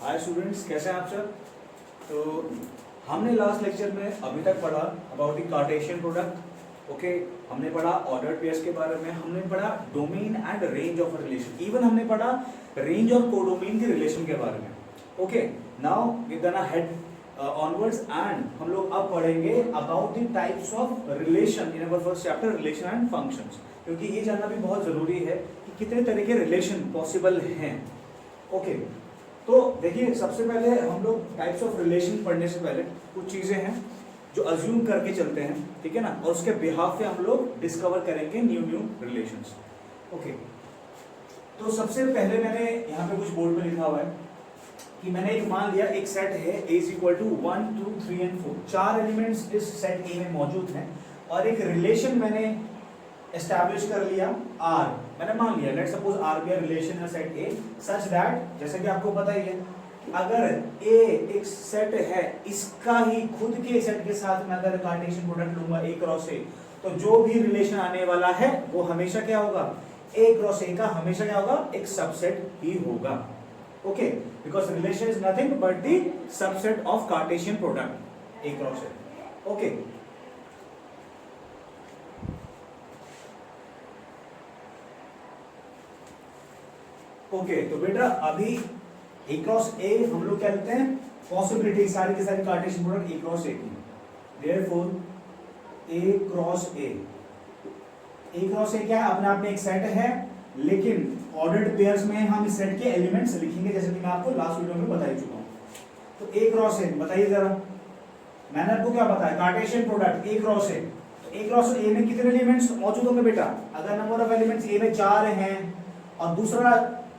Hi students, कैसे हैं आप सब। तो हमने लास्ट लेक्चर में अभी तक पढ़ा about the Cartesian product. Okay, हमने पढ़ा ऑर्डर्ड पेयर्स के बारे में, हमने पढ़ा domain and range of relation, even हमने पढ़ा रेंज और कोडोमेन के रिलेशन के बारे में। Okay, now we gonna head onwards and हम लोग अब पढ़ेंगे about the types of relation in our first chapter, relation and functions, क्योंकि ये जानना भी बहुत जरूरी है कि कितने तरह के रिलेशन पॉसिबल हैं। ओके, तो देखिए सबसे पहले हम लोग टाइप्स ऑफ रिलेशन पढ़ने से पहले कुछ चीजें हैं जो अज्यूम करके चलते हैं, ठीक है ना, और उसके बिहाफ पे हम लोग डिस्कवर करेंगे न्यू न्यू रिलेशंस। ओके, तो सबसे पहले मैंने यहाँ पे कुछ बोर्ड पे लिखा हुआ है कि मैंने एक मान लिया एक सेट है A is equal to 1, 2, 3 and 4, 4 elements इस सेट A में मौजूद हैं और एक रिलेशन मैंने एस्टैब्लिश कर लिया R, मैंने मान लिया let suppose R be a relation है सेट A सच दैट, जैसे कि आपको पता ही है कि अगर A एक सेट है, इसका ही खुद के सेट के साथ मैं अगर कार्टेशियन प्रोडक्ट लूंगा A क्रॉस A, तो जो भी रिलेशन आने वाला है वो हमेशा क्या होगा, A क्रॉस A का हमेशा क्या होगा, एक सबसेट ही होगा। Okay, because relation is nothing but the subset of Cartesian product A cross A। Okay, okay, तो बेटा अभी A क्रॉस A हम लोग क्या लिखते हैं, पॉसिबिलिटी सारी की सारी Cartesian product A cross A की, therefore A cross A, A cross A क्या है, अपने आप में एक सेट है, लेकिन ऑर्डर्ड पेयर्स में हम इस सेट के एलिमेंट्स लिखेंगे जैसे कि मैं आपको लास्ट वीडियो में बता ही चुका हूं। तो A क्रॉस A बताइए जरा, मैंने आपको क्या बताया, Cartesian product A cross A, तो A क्रॉस A में कितने एलिमेंट्स मौजूद होंगे बेटा, अगर नंबर ऑफ एलिमेंट्स A में 4 हैं और दूसरा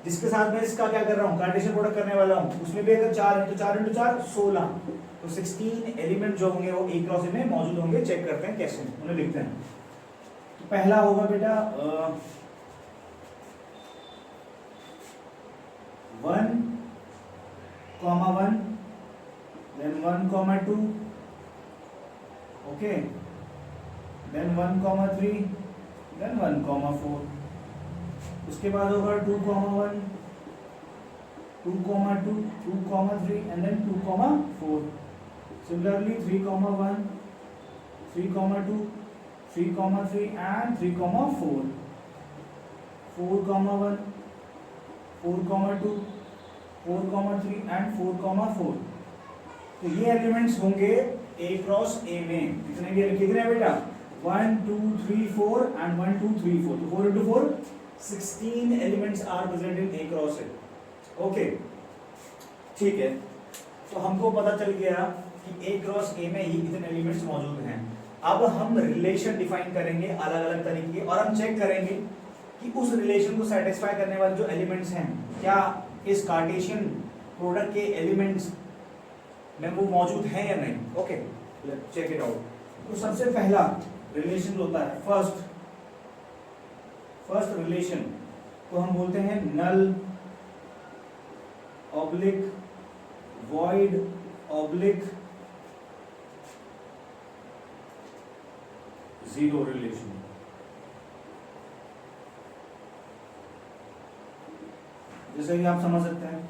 जिसके साथ मैं इसका क्या कर रहा हूँ, कार्टेशियन प्रोडक्ट करने वाला हूँ, उसमें भी अगर 4 है तो 4 × 4 16, तो 16 एलिमेंट जो होंगे वो A क्रॉस A में मौजूद होंगे। चेक करते हैं कैसे, उन्हें लिखते हैं। तो पहला होगा बेटा 1, 1, then 1, 2, okay, then 1, 3, then 1, 4, उसके बाद होगा 2, 1, 2, 2, 2, 3 and then 2, 4, similarly 3, 1, 3, 2, 3, 3 and 3, 4, 4, 1, 4, 2, 4, 3 and 4, 4, तो ये एलिमेंट्स होंगे A क्रॉस A में, कितने भी कितने बेटा 1, 2, 3, 4 and 1, 2, 3, 4, तो 4 × 4 16 elements are present in A cross A। Okay, ठीक है, तो हमको पता चल गया कि A क्रॉस A में ही इतने एलिमेंट्स मौजूद हैं। अब हम रिलेशन डिफाइन करेंगे अलग अलग तरीके और हम चेक करेंगे कि उस रिलेशन को सेटिस्फाई करने वाले जो एलिमेंट्स हैं क्या इस कार्टेशियन प्रोडक्ट के एलिमेंट्स में वो मौजूद हैं या नहीं। Okay, let's check it out. तो सबसे पहला रिलेशन होता है फर्स्ट रिलेशन को हम बोलते हैं null oblique void oblique zero relation. जैसे कि आप समझ सकते हैं,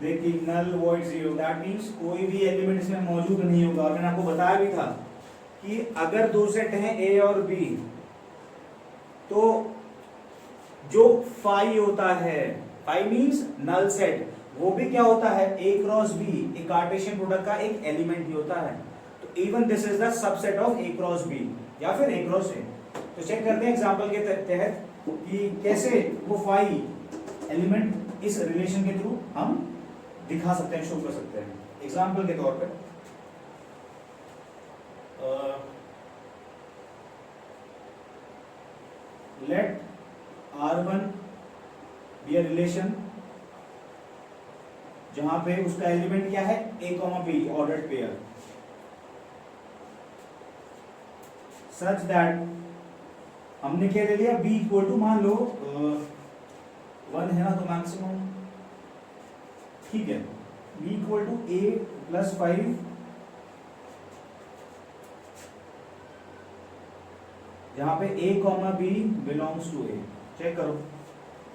देखिए null void zero, that means कोई भी एलिमेंट इसमें मौजूद नहीं होगा। और मैंने आपको बताया भी था कि अगर दो सेट हैं A और B, तो जो फाई होता है, फाई मीन्स नल सेट, वो भी क्या होता है, A क्रॉस B एक कार्टेशियन प्रोडक्ट का एक एलिमेंट ही होता है। तो even this is the subset of A cross B या फिर A क्रॉस A। तो चेक करते हैं एग्जांपल के तहत कि कैसे वो फाई एलिमेंट इस रिलेशन के थ्रू हम दिखा सकते हैं, शो कर सकते हैं। एग्जांपल के तौर पे late R1 be a relation जहां पे उसका एलिमेंट क्या है, A, B ordered pair, such that हमने क्या ले लिया, B इक्वल टू मान लो 1 है ना, तो मैक्सिमम ठीक है, B इक्वल टू A + 5 जहां पे A, B belongs to A। Check करो,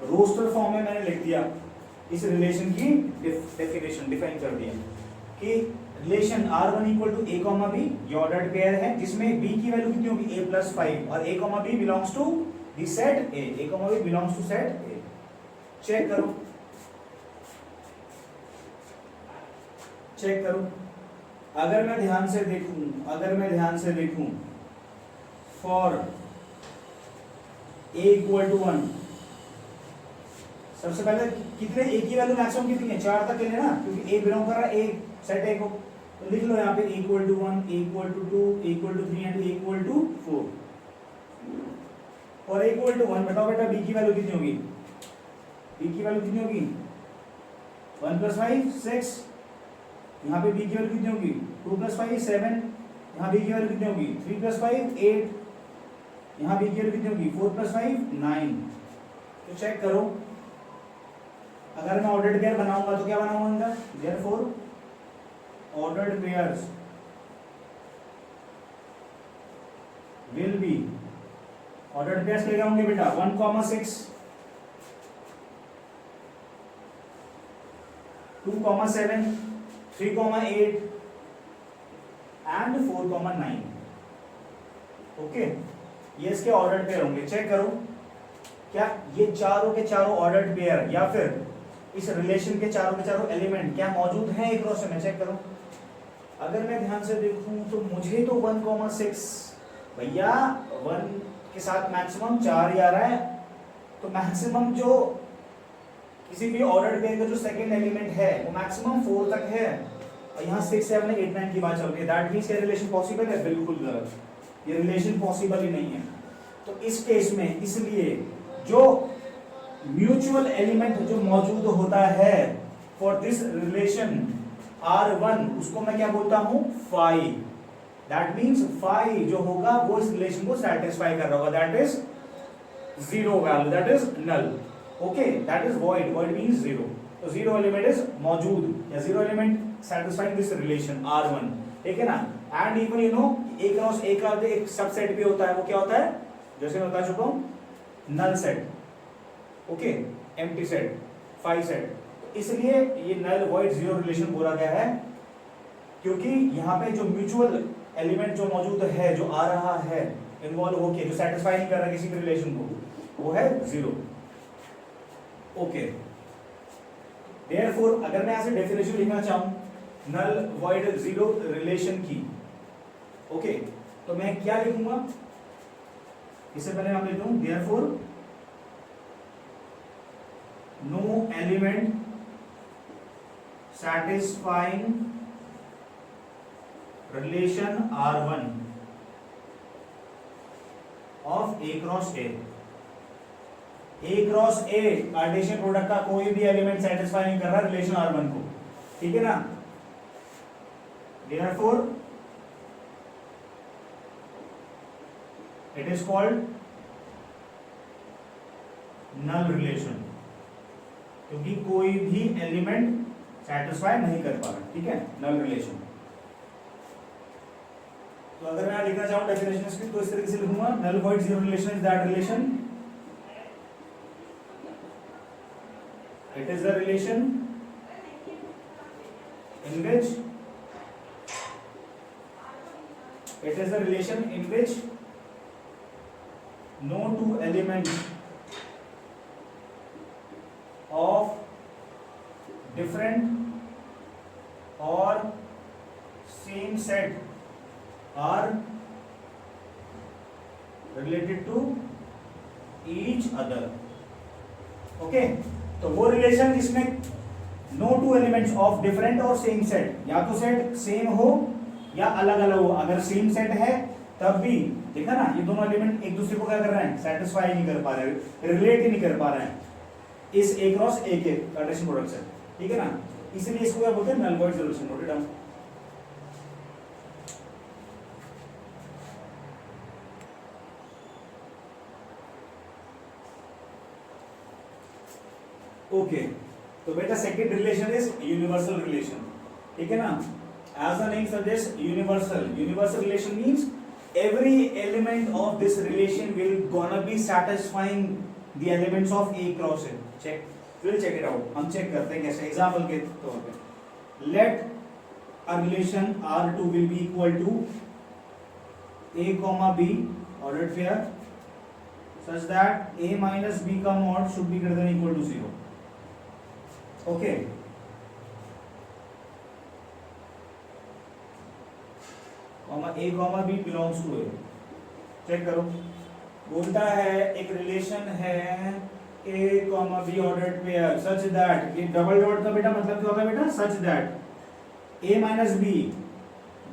रोस्टर फॉर्म में मैंने लिख दिया इस रिलेशन की डेफिनेशन डिफाइन कर दिया कि relation R1 equal to a comma b, ये ऑर्डर्ड पेयर है जिसमें b की वैल्यू कितनी होगी a प्लस 5 और a comma b belongs to the set a comma b belongs to set a। Check करो अगर मैं ध्यान से देखूं फॉर a इक्वल टू 1, सबसे पहले कितने a की वैल्यू मैक्सिमम कितनी है 4 तक ले लेना, क्योंकि a बिलोंग कर रहा है a सेट a को, तो लिख लो यहाँ पे a equal to 1, a equal to 2, a equal to 3 and a equal to 4। और a इक्वल टू 1 बताओ बेटा b की वैल्यू कितनी होगी, b की वैल्यू कितनी होगी 1 प्लस 5 6, यहाँ पे b की वैल्यू कितनी होगी 2 प्लस 5 7, यहाँ b की वैल्यू कितनी होगी 3 प्लस 5 8, यहाँ b की वैल्यू कितनी होगी 4 प्लस 5 9। तो चेक करो अगर मैं ऑर्डर्ड पेयर बनाऊंगा तो क्या बनाऊंगा, therefore ordered pairs will be, ordered pairs क्या होंगे बेटा 1,6 2,7 3,8 एंड 4,9। ओके, ये इसके ऑर्डर्ड पेयर होंगे। चेक करो क्या ये चारों के चारों ऑर्डर्ड पेयर या फिर इस रिलेशन के चारों एलिमेंट क्या मौजूद हैं एक रो से में। चेक करो अगर मैं ध्यान से देखूं तो मुझे तो 1,6 भैया 1 के साथ मैक्सिमम 4 ही आ रहा है, तो मैक्सिमम जो किसी भी ऑर्डर्ड पेयर का जो सेकंड एलिमेंट है वो मैक्सिमम 4 तक है, और यहाँ 6 7 8 9 की बात चल रही है। दैट मींस ये रिलेशन पॉसिबल है, बिल्कुल गलत, ये रिलेशन पॉसिबल ही नहीं है। तो इस केस में इसलिए जो म्यूचुअल एलिमेंट जो मौजूद होता है फॉर दिस रिलेशन R1 उसको मैं क्या बोलता हूं फाई। दैट मींस फाई जो होगा वो इस रिलेशन को सैटिस्फाई कर रहा होगा, that is zero value, that is null. Okay, that is void, void means zero. तो जीरो एलिमेंट इज मौजूद या zero element satisfying this relation R1, ठीक है ना। एंड इवन यू नो एक क्रॉस एक का एक सबसेट भी होता है, वो क्या होता है जैसे मैं बता चुका हूं null set, okay empty set, phi set. इसलिए ये नल वॉइड जीरो रिलेशन बोला गया है क्योंकि यहाँ पे जो म्यूचुअल एलिमेंट जो मौजूद है, जो आ रहा है इन्वॉल्व होके, जो सेटिस्फाई नहीं कर रहा किसी भी रिलेशन को, वो है जीरो। ओके, देयरफॉर अगर मैं यहां से डेफिनेशन लिखना चाहूं नल वॉइड जीरो रिलेशन की, ओके, तो मैं क्या लिखूंगा, इससे पहले हम लिखूं therefore no element satisfying relation R1 of A cross A। A cross A Cartesian product का कोई भी एलिमेंट सेटिस्फाई नहीं कर रहा रिलेशन R1 को, ठीक है ना। Therefore it is called null relation, क्योंकि कोई भी एलिमेंट सेटिस्फाई नहीं कर पा रहा, ठीक है, नल रिलेशन। तो अगर मैं लिखना चाहूं डेफिनेशन इसकी तो इस तरीके से लिखूंगा null void zero relation is that relation, it is a relation in which no two elements of different or same set are related to each other। okay, तो वो रिलेशन जिसमें no two elements of different और same set, या तो set same हो या अलग अलग हो। अगर सेम सेट है तब भी देखा ना ये दोनों एलिमेंट एक दूसरे को क्या कर रहे हैं, सेटिस्फाई नहीं कर पा रहे, रिलेट ही नहीं कर पा रहे हैं इस ए क्रॉस ए के कार्टेशियन प्रोडक्ट से, ठीक है ना। इसलिए इसको क्या बोलते हैं null void relation. Note it down. Okay, तो बेटा second relation is universal relation, ठीक है ना। As the name suggest universal relation means every element of this relation will gonna be satisfying the elements of A cross A। check will check it out. हम check करते हैं कैसे, example के तौर पे let a relation R2 will be equal to A, B ordered pair such that A minus B का mod should be greater than equal to 0. Okay. A, B belongs to A. Check करो, बोलता है एक relation है A, B ordered pair such that, ये double dot का बेटा मतलब क्या होगा बेटा, such that A minus B,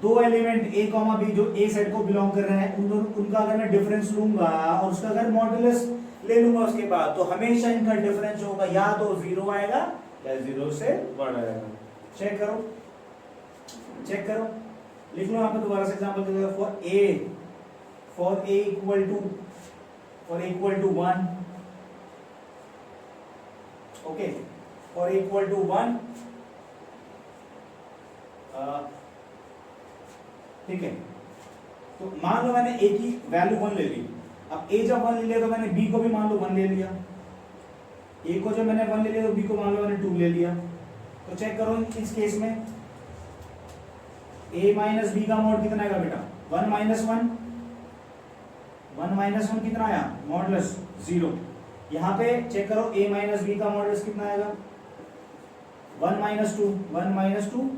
दो एलिमेंट A, B जो A सेट को बिलोंग कर रहे हैं उन दोनों, उनका अगर मैं डिफरेंस लूंगा और उसका अगर मॉडुलस ले लूंगा उसके बाद, तो हमेशा इनका डिफरेंस होगा या तो 0 आएगा या 0 से बड़ा आएगा। चेक करो, चेक करो, लिख लो यहाँ पे दोबारा से एग्जांपल के लिए, for A equal to 1, okay, for A equal to 1, ठीक है। तो मान लो मैंने A की वैल्यू 1 ले ली, अब A जब 1 ले लिया तो मैंने B को भी मान लो 1 ले लिया, A को जब मैंने 1 ले लिया तो B को मान लो मैंने 2 ले लिया। तो चेक करो इस केस में A माइनस B का मॉड कितना आएगा बेटा, 1 माइनस 1, 1 माइनस 1 कितना आया, मॉडुलस 0। यहाँ पे चेक करो A माइनस B का मॉडुलस कितना आएगा, 1 माइनस 2, 1 माइनस 2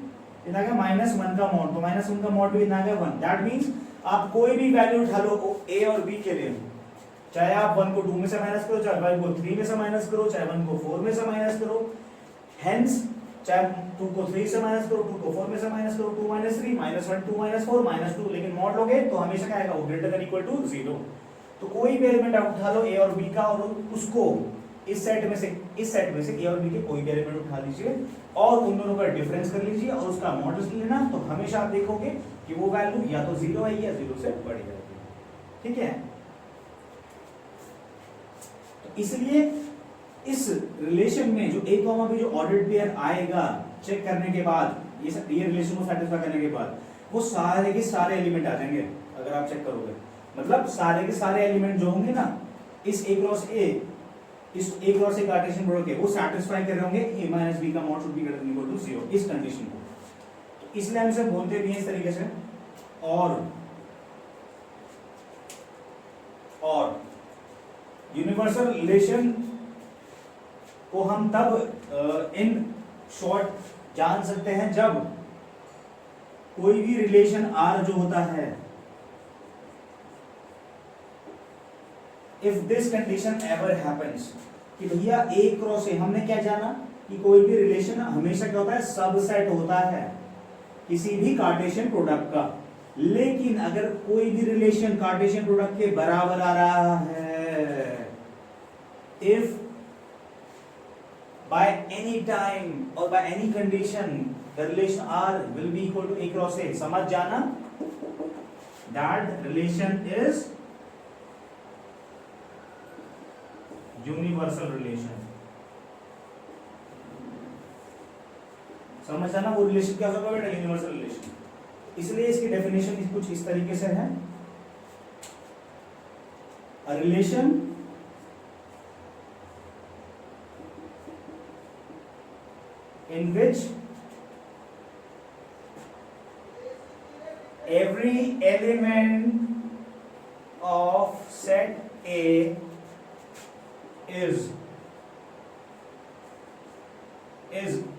कितना गया, माइनस 1 का मॉड, तो माइनस 1 का मॉड भी कितना गया 1। दैट मींस आप कोई भी वैल्यू उठा लो A और B के लिए, चाहे आप 1 को 2 में से माइनस करो, चाहे 1 को 3 में से माइनस करो, चाहे 1 को 4 में से माइनस करो, हेंस चाहे 2 को 3 से माइनस करो, 2 को 4 में से माइनस करो, 2 माइनस 3 माइनस 1, 2 माइनस 4 माइनस 2, लेकिन मॉड लोगे तो हमेशा क्या आएगा, वो ग्रेटर देन इक्वल टू 0। तो कोई भी एलिमेंट आप उठा लो A और B का और उसको इस सेट में से A और B के कोई भी एलिमेंट उठा लीजिए और उन दोनों का डिफरेंस कर लीजिए और उसका मॉडुलस लेना, तो हमेशा आप देखोगे कि वो वैल्यू या तो 0 आएगी या 0 से बड़ी आएगी। ठीक है, तो इसलिए इस रिलेशन में जो A, B जो ऑर्डर्ड पेयर आएगा, चेक करने के बाद ये रिलेशन को सेटिस्फाई करने के बाद वो सारे के सारे एलिमेंट आ जाएंगे। अगर आप चेक करोगे मतलब सारे के सारे एलिमेंट जो होंगे ना इस A क्रॉस A, इस A cross A Cartesian product के, वो सैटिस्फाई कर रहे होंगे A माइनस B का mod should be greater than equal to 0, इस कंडीशन को। तो इसलिए हम इसे बोलते भी हैं इस तरीके से। और यूनिवर्सल रिलेशन को हम तब इन शॉर्ट जान सकते हैं जब कोई भी रिलेशन R जो होता है, if this condition ever happens, कि भैया A क्रॉस A, हमने क्या जाना कि कोई भी रिलेशन हमेशा क्या होता है, सबसेट होता है किसी भी कार्टेशियन प्रोडक्ट का। लेकिन अगर कोई भी रिलेशन कार्टेशियन प्रोडक्ट के बराबर आ रहा है, if by any time or by any condition the relation R will be equal to A cross A, समझ जाना, that relation is universal relation. समझ जाना वो रिलेशन क्या होगा बेटा, यूनिवर्सल रिलेशन। इसलिए इसकी डेफिनेशन कुछ इस तरीके से है, a relation in which every element of set A is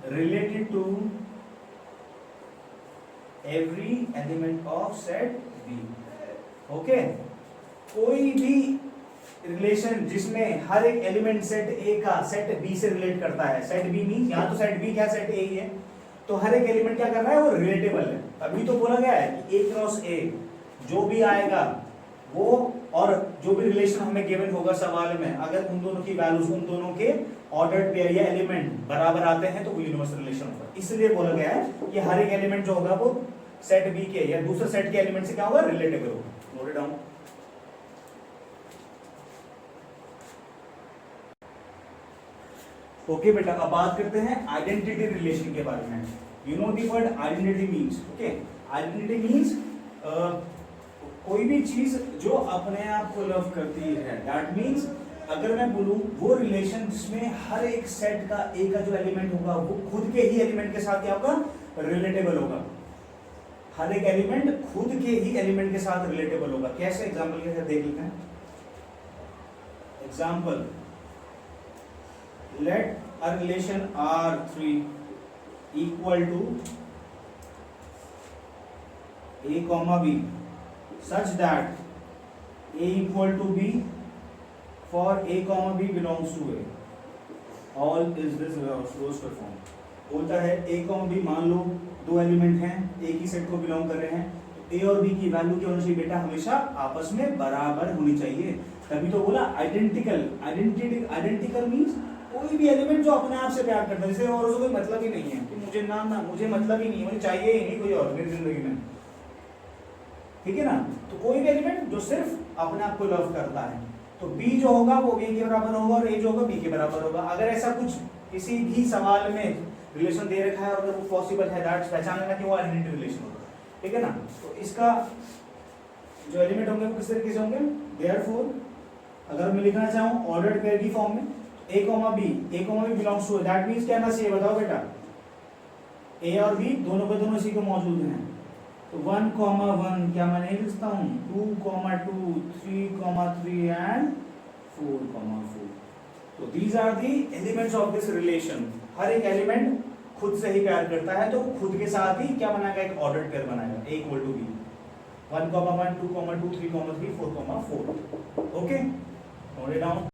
related to every element of set B। Okay, कोई भी रिलेशन जिसमें हर एक एलिमेंट सेट A का सेट B से रिलेट करता है, सेट B मींस यहाँ तो सेट B क्या सेट A ही है, तो हर एक एलिमेंट क्या कर रहा है, वो रिलेटेबल है। अभी तो बोला गया है कि A क्रॉस A जो भी आएगा वो, और जो भी रिलेशन हमें गिवन होगा सवाल में, अगर उन दोनों की वैल्यूज, उन दोनों के ऑर्डर्ड पेयर या एलिमेंट बराबर आते हैं तो वो यूनिवर्सल रिलेशन होगा। इसलिए बोला गया है कि हर एक एलिमेंट जो होगा वो सेट B के या दूसरे सेट के एलिमेंट से क्या होगा, रिलेटेबल होगा। Note it down. ओके बेटा, अब बात करते हैं आइडेंटिटी रिलेशन के बारे में। You know the word identity means, okay, identity means कोई भी चीज जो अपने आप को लव करती है, दैट मीन्स अगर मैं बोलूं वो रिलेशन जिसमें हर एक सेट का ए का जो एलिमेंट होगा वो खुद के ही एलिमेंट के साथ क्या होगा, रिलेटेबल होगा। हर एक एलिमेंट खुद के ही एलिमेंट के साथ रिलेटेबल होगा। कैसे, एग्जांपल के साथ देख लेते हैं। Example, let a relation R3 equal to A, B such that A equal to B for A, B belongs to A. All is this Roscoe form. बोलता है A, B मान लो दो एलिमेंट हैं, एक ही सेट को बिलोंग कर रहे हैं, तो A और B की वैल्यू क्या होनी चाहिए बेटा, हमेशा आपस में बराबर होनी चाहिए। तभी तो बोला आइडेंटिकल। आइडेंटिकल मींस कोई भी एलिमेंट जो अपने आप से प्यार करता है, जिसे और उसको कोई मतलब ही नहीं है कि मुझे ना मुझे मतलब ही नहीं, मुझे चाहिए ही नहीं कोई और मेरी जिंदगी में, ठीक है ना। तो कोई भी एलिमेंट जो सिर्फ अपने आप को लव करता है, तो B जो होगा वो A के बराबर होगा और A जो होगा B के बराबर होगा। अगर ऐसा कुछ किसी भी सवाल में रिलेशन दे रखा है, अगर वो पॉसिबल है, दैट्स पहचान लेना कि वो आइडेंटिटी रिलेशन होगा, ठीक है ना। तो इसका जो एलिमेंट होंगे वो किस तरीके से होंगे, देयरफॉर अगर मैं लिखना चाहूं ऑर्डर्ड पेयर की फॉर्म में, A, B belongs to, that means क्या ना चाहिए बताओ बेटा, A और B दोनों के दोनों इसी को मौजूद हैं। तो 1, 1 क्या मैं नहीं लिखता हूँ, 2, 2, 3, 3 एंड 4, 4। तो these are the elements of this relation. हर एक एलिमेंट खुद से ही प्यार करता है, तो खुद के साथ ही क्या बनाएगा, एक ऑर्डर्ड पेयर बनाएगा, A equal to B, 1, 1, 2, 2, 3, 3, 4, 4। Okay, note it down.